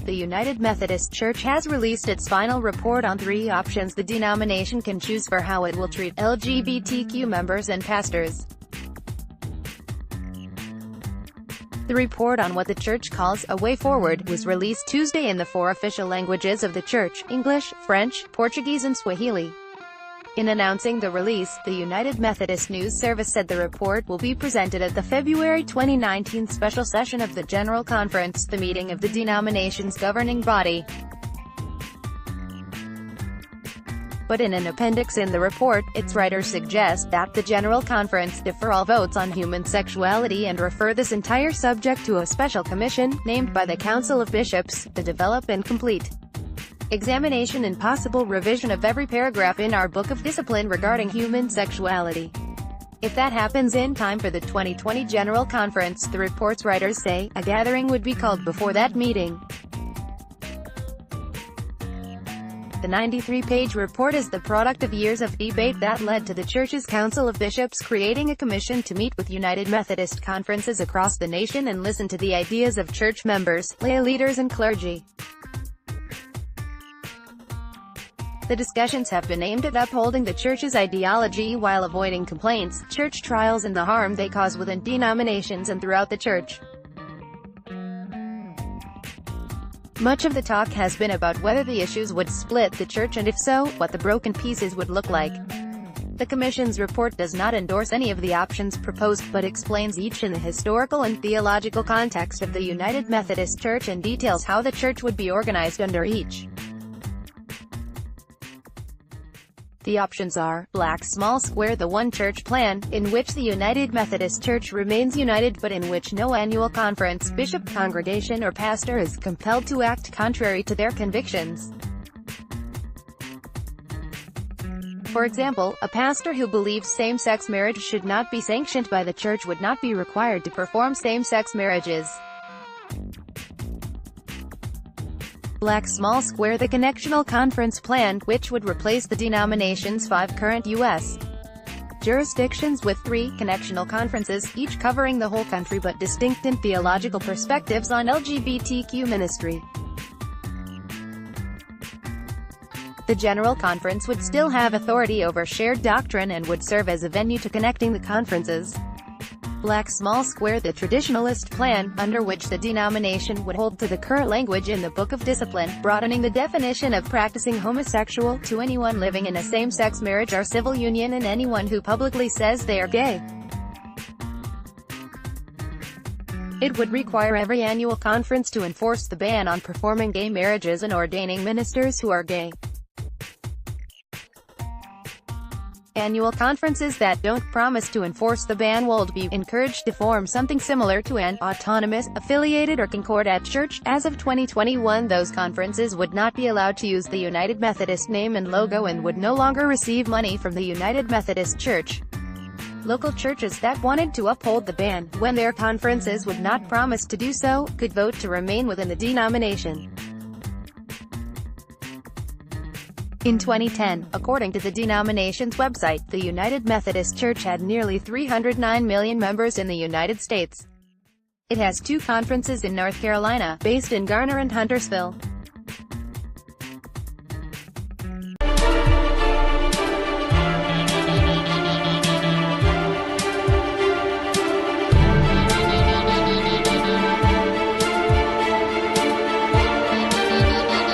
the United Methodist Church has released its final report on 3 options the denomination can choose for how it will treat LGBTQ members and pastors. The report on what the Church calls a way forward was released Tuesday in the 4 official languages of the Church: English, French, Portuguese and Swahili. In announcing the release, the United Methodist News Service said the report will be presented at the February 2019 special session of the General Conference, the meeting of the denomination's governing body. But in an appendix in the report, its writers suggest that the General Conference defer all votes on human sexuality and refer this entire subject to a special commission, named by the Council of Bishops, to develop and complete examination and possible revision of every paragraph in our Book of Discipline regarding human sexuality. If that happens in time for the 2020 General Conference, the report's writers say, a gathering would be called before that meeting. The 93-page report is the product of years of debate that led to the Church's Council of Bishops creating a commission to meet with United Methodist conferences across the nation and listen to the ideas of church members, lay leaders and clergy. The discussions have been aimed at upholding the Church's ideology while avoiding complaints, church trials and the harm they cause within denominations and throughout the Church. Much of the talk has been about whether the issues would split the Church and if so, what the broken pieces would look like. The Commission's report does not endorse any of the options proposed but explains each in the historical and theological context of the United Methodist Church and details how the Church would be organized under each. The options are: black small square the one church plan, in which the United Methodist Church remains united but in which no annual conference, bishop, congregation or pastor is compelled to act contrary to their convictions. For example, a pastor who believes same-sex marriage should not be sanctioned by the Church would not be required to perform same-sex marriages. Black small square the connectional conference plan, which would replace the denomination's 5 current U.S. jurisdictions with 3 connectional conferences, each covering the whole country but distinct in theological perspectives on LGBTQ ministry. The General Conference would still have authority over shared doctrine and would serve as a venue to connecting the conferences. Black small square the traditionalist plan, under which the denomination would hold to the current language in the Book of Discipline, broadening the definition of practicing homosexual to anyone living in a same-sex marriage or civil union and anyone who publicly says they are gay. It would require every annual conference to enforce the ban on performing gay marriages and ordaining ministers who are gay. Annual conferences that don't promise to enforce the ban would be encouraged to form something similar to an autonomous, affiliated or concordat church. As of 2021, those conferences would not be allowed to use the United Methodist name and logo and would no longer receive money from the United Methodist Church. Local churches that wanted to uphold the ban, when their conferences would not promise to do so, could vote to remain within the denomination. In 2010, according to the denomination's website, the United Methodist Church had nearly 309 million members in the United States. It has 2 conferences in North Carolina, based in Garner and Huntersville.